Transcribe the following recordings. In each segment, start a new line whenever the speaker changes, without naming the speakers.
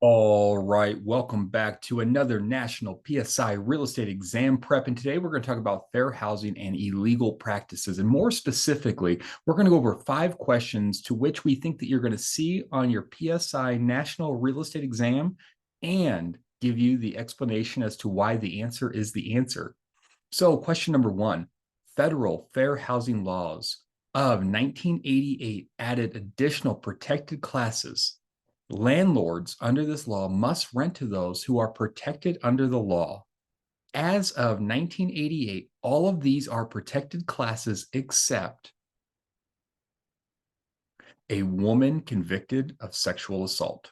All right, welcome back to another National PSI Real Estate Exam Prep. And today we're going to talk about fair housing and illegal practices. And more specifically, we're going to go over 5 questions to which we think that you're going to see on your PSI National Real Estate Exam and give you the explanation as to why the answer is the answer. So, question number 1, federal fair housing laws of 1988 added additional protected classes. Landlords under this law must rent to those who are protected under the law. As of 1988, all of these are protected classes except a woman convicted of sexual assault.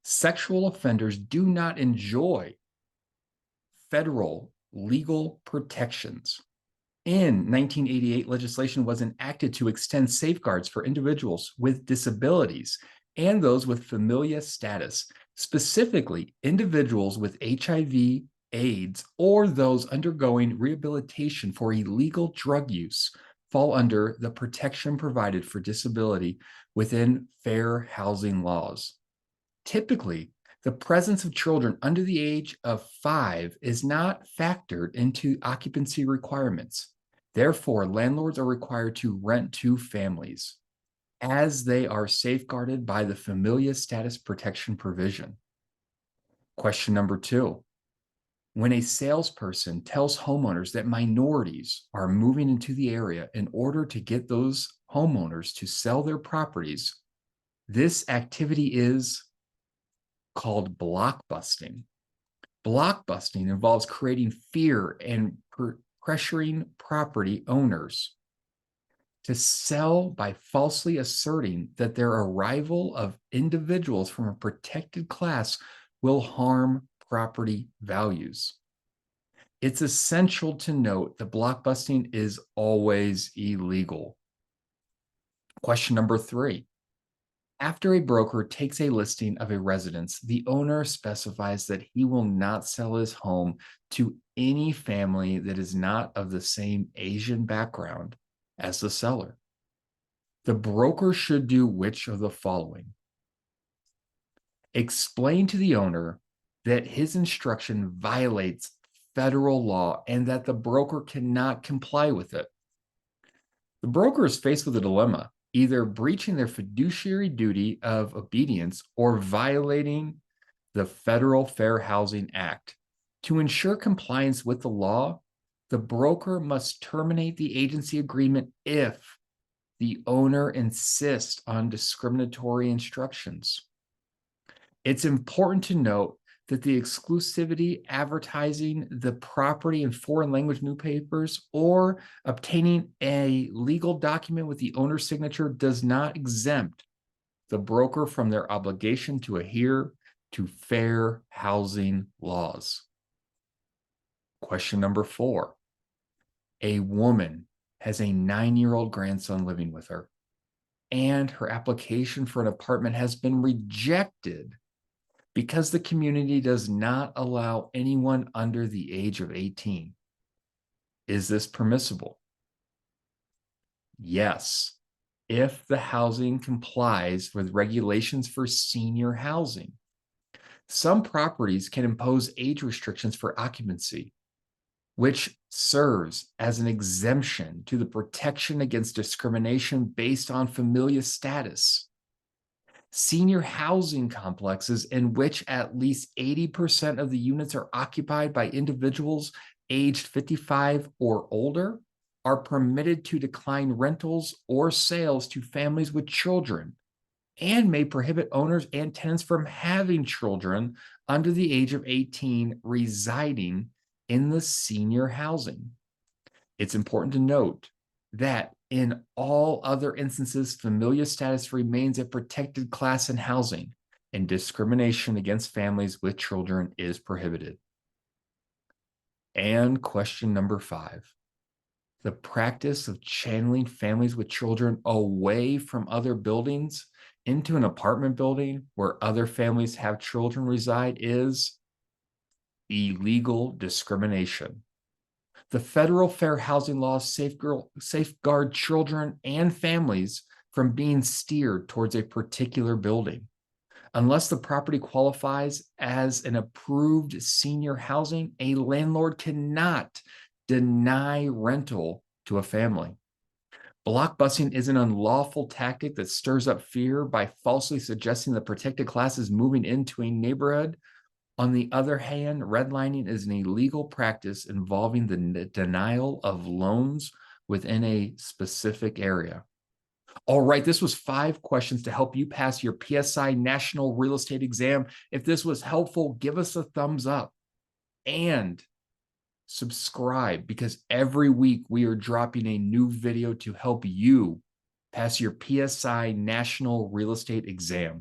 Sexual offenders do not enjoy federal legal protections. In 1988, legislation was enacted to extend safeguards for individuals with disabilities and those with familial status, specifically individuals with HIV, AIDS, or those undergoing rehabilitation for illegal drug use fall under the protection provided for disability within fair housing laws. Typically, the presence of children under the age of 5 is not factored into occupancy requirements. Therefore, landlords are required to rent to families, as they are safeguarded by the familial status protection provision. Question number 2. When a salesperson tells homeowners that minorities are moving into the area in order to get those homeowners to sell their properties, this activity is called blockbusting. Blockbusting involves creating fear and pressuring property owners to sell by falsely asserting that their arrival of individuals from a protected class will harm property values. It's essential to note that blockbusting is always illegal. Question number 3. After a broker takes a listing of a residence, the owner specifies that he will not sell his home to any family that is not of the same Asian background as the seller. The broker should do which of the following? Explain to the owner that his instruction violates federal law and that the broker cannot comply with it. The broker is faced with a dilemma, either breaching their fiduciary duty of obedience or violating the Federal Fair Housing Act. To ensure compliance with the law, the broker must terminate the agency agreement if the owner insists on discriminatory instructions. It's important to note that the exclusivity advertising the property in foreign language newspapers or obtaining a legal document with the owner's signature does not exempt the broker from their obligation to adhere to fair housing laws. Question number 4. A woman has a 9-year-old grandson living with her, and her application for an apartment has been rejected because the community does not allow anyone under the age of 18. Is this permissible? Yes, if the housing complies with regulations for senior housing. Some properties can impose age restrictions for occupancy, which serves as an exemption to the protection against discrimination based on familial status. Senior housing complexes in which at least 80% of the units are occupied by individuals aged 55 or older are permitted to decline rentals or sales to families with children and may prohibit owners and tenants from having children under the age of 18 residing in the senior housing. It's important to note that in all other instances, familial status remains a protected class in housing, and discrimination against families with children is prohibited. And question number 5. The practice of channeling families with children away from other buildings into an apartment building where other families have children reside is illegal discrimination. The federal fair housing laws safeguard children and families from being steered towards a particular building. Unless the property qualifies as an approved senior housing, a landlord cannot deny rental to a family. Blockbusting is an unlawful tactic that stirs up fear by falsely suggesting the protected class is moving into a neighborhood. On the other hand, redlining is an illegal practice involving the denial of loans within a specific area. All right, this was 5 questions to help you pass your PSI National Real Estate Exam. If this was helpful, give us a thumbs up and subscribe, because every week we are dropping a new video to help you pass your PSI National Real Estate Exam.